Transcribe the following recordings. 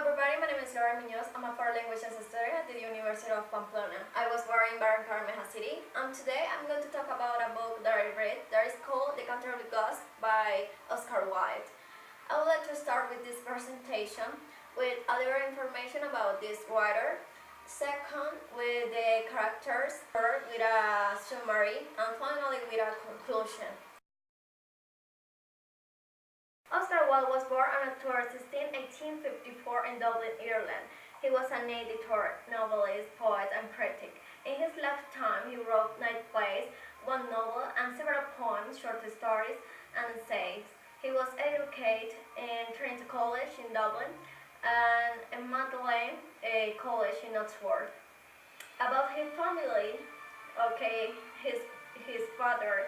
everybody, my name is Loren Muñoz. I'm a foreign languages student at the University of Pamplona. I was born in Barranquilla City, and today I'm going to talk about a book that I read that is called The Canterville Ghost by Wilde. I would like to start with this presentation with a little information about this writer. Second, with the characters. Third, with a summary, and finally with a conclusion. Wilde was born on October 16, 1854 in Dublin, Ireland. He was an editor, novelist, poet, and critic. In his lifetime, he wrote 9 plays, 1 novel, and several poems, short stories, and essays. He was educated in Trinity College in Dublin and in Magdalen College in Oxford. About his family, his father,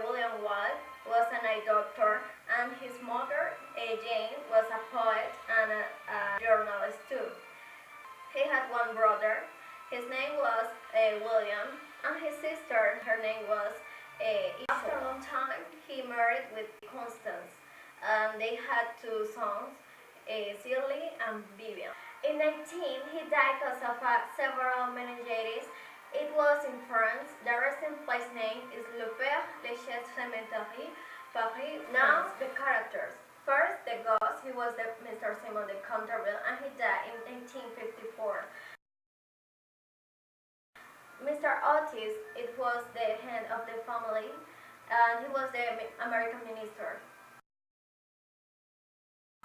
William Wilde, was an eye doctor, and his mother, Jane, was a poet and a journalist too. He had 1 brother. His name was William, and his sister, her name was After a long time, he married with Constance, and they had 2 sons, Shirley and Vivian. In 19, he died because of several meningitis. It was in France. The resting place name is Le Père Lachaise Cemetery, Paris. Now, the characters. First, the ghost. He was the Mr. Simon de Canterville, and he died in 1854. Mr. Otis, it was the head of the family, and he was the American minister.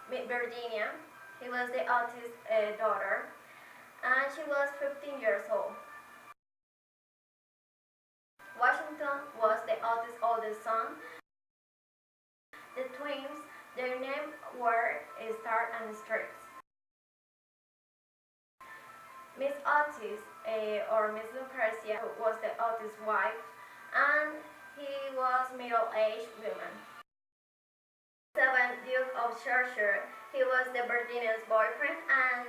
Virginia, he was the Otis' daughter, and she was 15 years old. Washington was the Otis' oldest son. The twins, their names were Star and Strix. Miss Otis, or Miss Lucretia, was the Otis' wife, and he was middle-aged woman. 7th Duke of Cheshire, he was the Virginia's boyfriend, and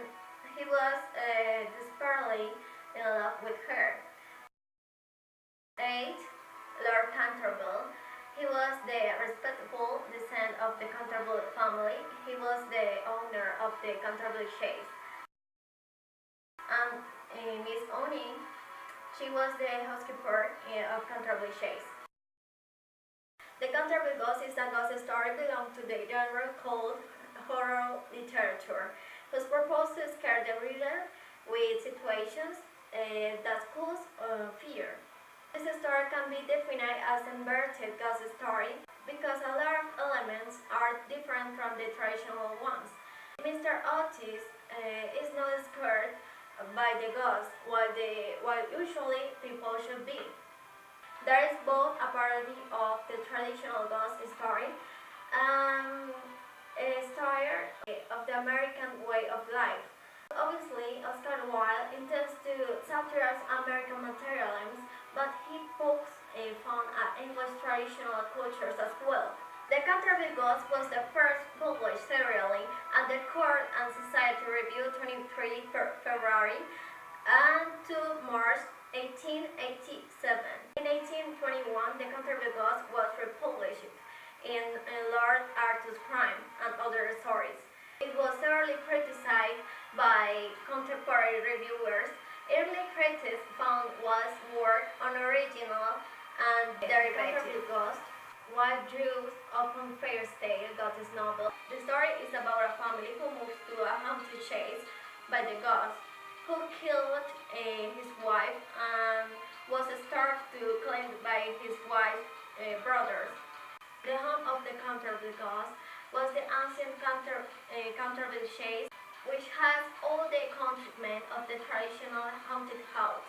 he was desperately in love with her. 8th Lord Canterville, he was the respectable descent of the Canterville family. He was the owner of the Canterville Chase. And Miss Oni, she was the housekeeper of Canterville Chase. The Canterville Ghost is a ghost story belonging to the genre called horror literature, whose purpose to scare the reader with situations that cause fear. This story can be defined as an inverted ghost story because a lot of elements are different from the traditional ones. Mr. Otis is not scared by the ghost, while usually people should be. There is both a parody of the traditional ghost story and a story of the American way of life. Obviously, Wilde intends to satirize American materialism, but he pokes fun at English traditional cultures as well. The Canterville Ghost was the first published serially at the Court and Society Review 23 February and 2 March 1887. In 1821, the Canterville Ghost was republished in Lord Arthur's Crime and Other Stories. It was severely criticized by contemporary reviewers. Early critics found Wilde's work unoriginal and derivative. Ghost, Wilde drew upon fairy tale ghost novel. The story is about a family who moves to a haunted chase by the ghost, who killed his wife and was starved to claim by his wife's brothers. The home of the Canterville Ghost was the ancient Canterville Chase, which has all the accompaniment of the traditional haunted house.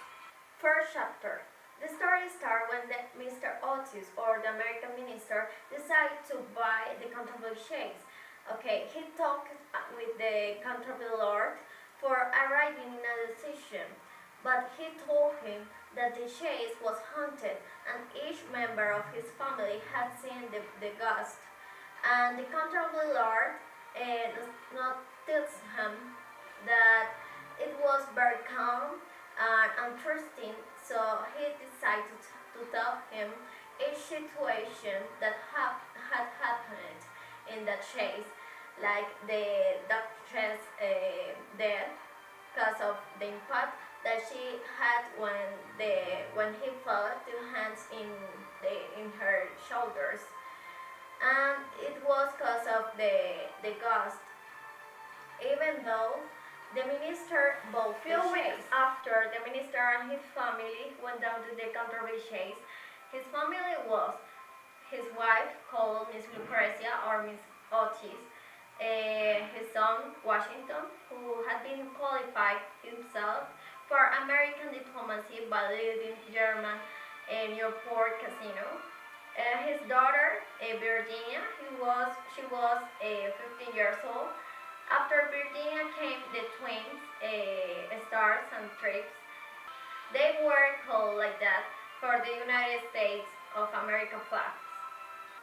First chapter. The story starts when Mr. Otis, or the American minister, decided to buy the Canterville Chase. He talked with the Canterville Lord for arriving at a decision, but he told him that the chase was haunted and each member of his family had seen the ghost. And the Canterville Lord tells him that it was very calm and interesting, so he decided to tell him each situation that had happened in that chase. like the doctor's death because of the impact that she had when he fell two hands in her shoulders, and it was because of the ghost. Even though the minister both few weeks after the minister and his family went down to the Canterville chase, his family was his wife called Miss Lucretia or Miss Otis, his son Washington, who had been qualified himself for American diplomacy by leading German Newport Casino, his daughter Virginia, she was 15 years old. After Virginia came the twins, Stars and Trips. They were called like that for the United States of America flags.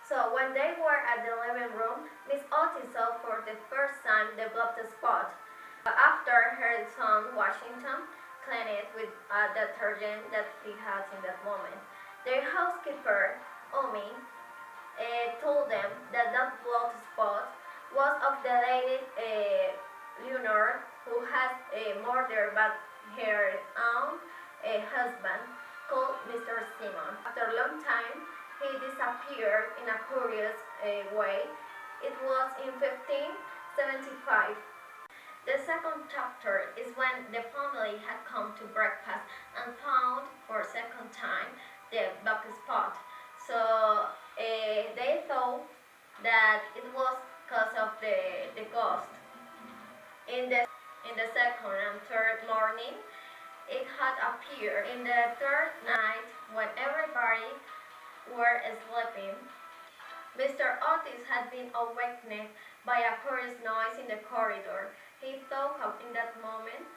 So when they were at the living room, Miss Otis saw for the first time the blood spot. After her son Washington cleaned it with a detergent that he had in that moment, their housekeeper, Omi, told them that that blood spot was of the lady Leonor, who had murdered but her own husband, called Mr. Simon. After a long time, he disappeared in a curious way. It was in 1575. The second chapter is when the family had come to breakfast and found for a second time the black spot. So they thought that it was because of the ghost. In the second and third morning, it had appeared. In the third night, when everybody were sleeping, Mr. Otis had been awakened by a curious noise in the corridor. He thought in that moment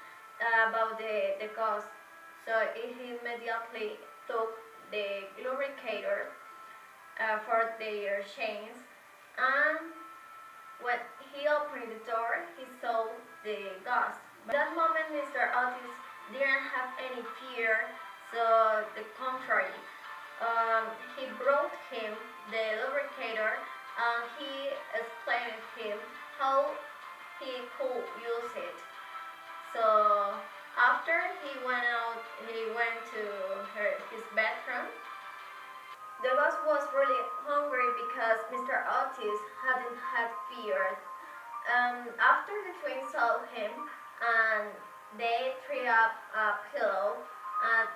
about the ghost, so he immediately took the lubricator for their chains, and when he opened the door, he saw the ghost. But at that moment, Mr. Otis didn't have any fear, so the contrary. He brought him the lubricator and he explained to him how he could use it. So after he went to his bedroom. The ghost was really hungry because Mr. Otis hadn't had fear. After the twins saw him, and they threw up a pillow, and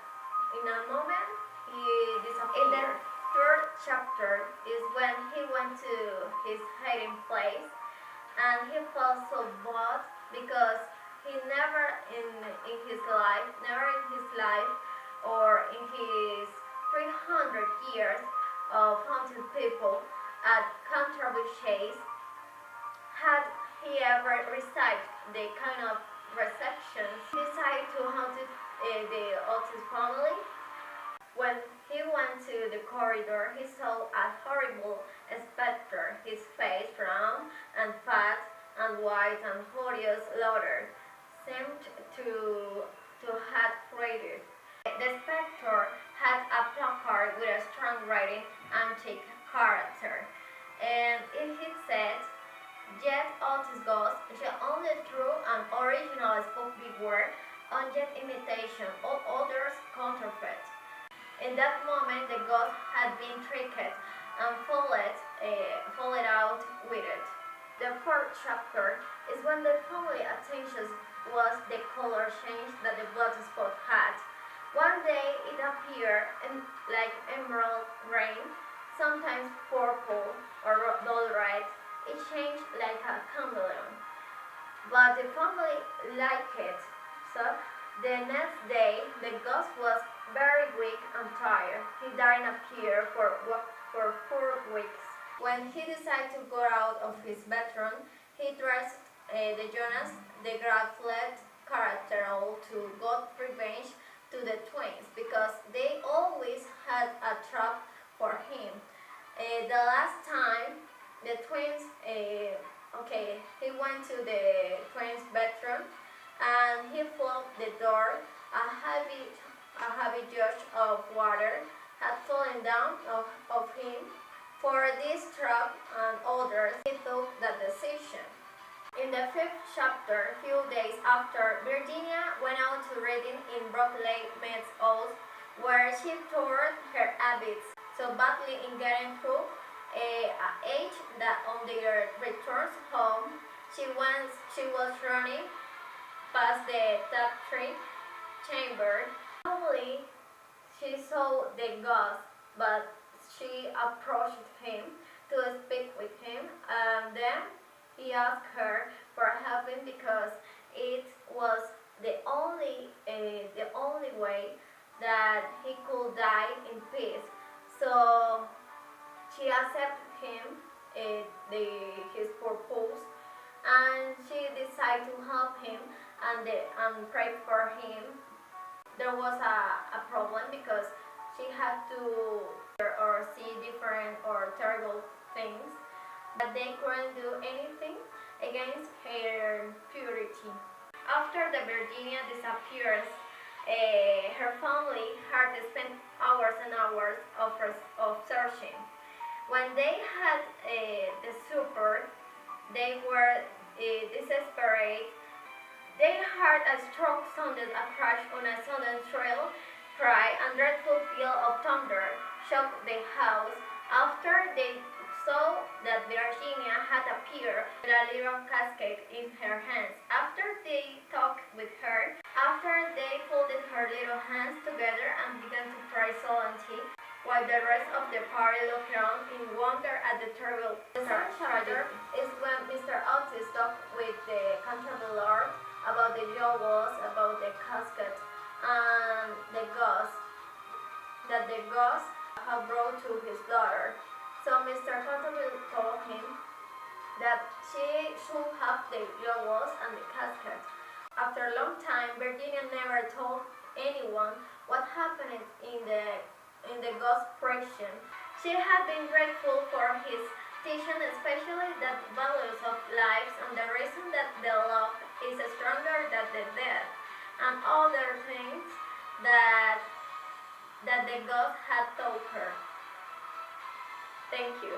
in a moment he disappeared. In the third chapter is when he went to his hiding place, and he felt so bad because he never in his life or in his 300 years of haunted people at Canterville Chase had he ever received the kind of receptions. He decided to haunt the Otis family. When he went to the corridor, he saw a horrible spectre, his face round and fat and white and hideous laughter seemed to have created. The spectre had a placard with a strong writing, antique character, and it said, "Jet Otis Ghost, the only true and original spoken word, on jet imitation, all others counterfeit." In that moment, the ghost had been tricked and followed out with it. The fourth chapter is when the family attention was the color change that the blood spot had. One day it appeared like emerald green, sometimes purple or dull red. It changed like a chameleon. But the family liked it, so the next day the ghost was very weak and tired. He didn't appear for 4 weeks. When he decided to go out of his bedroom, he dressed the Jonas the Grafflet character to got revenge to the twins because they always had a trap for him. The last time the twins, he went to the twins' bedroom and he flung the door. A heavy jug of water had fallen down of him. For this trap and others, he took the decision In the 5th chapter, few days after, Virginia went out to reading in Brockley Meadows, where she tore her habits so badly in getting through age that on their return home, she was running past the tapestry chamber. Probably she saw the ghost, but she approached him to speak with him, and then he asked her for help because it was the only way that he could die in peace. So she accepted him, his purpose, and she decided to help him and pray for him. There was a problem because she had to hear or see different or terrible things, but they couldn't do anything against her purity. After the Virginia disappears, her family had to spend hours and hours of searching. When they had the supper, they were desperate. They heard a strong sound, a crash on a sudden shrill cry, and dreadful peal of thunder shook the house. After they saw that Virginia had appeared with a little casket in her hands. After they talked with her, after they folded her little hands together and began to pray solemnly, while the rest of the party looked on in wonder at the terrible tragedy, is when Mr. Otis talked with the Canterville Lord about the jewels, about the casket, and the ghost that the ghost had brought to his daughter. So Mr. Canterville told him that she should have the jewels and the casket. After a long time, Virginia never told anyone what happened in the ghost prison. She had been grateful for his teaching, especially the values of life and the reason that the love is stronger than the death, and other things that the ghost had taught her. Thank you.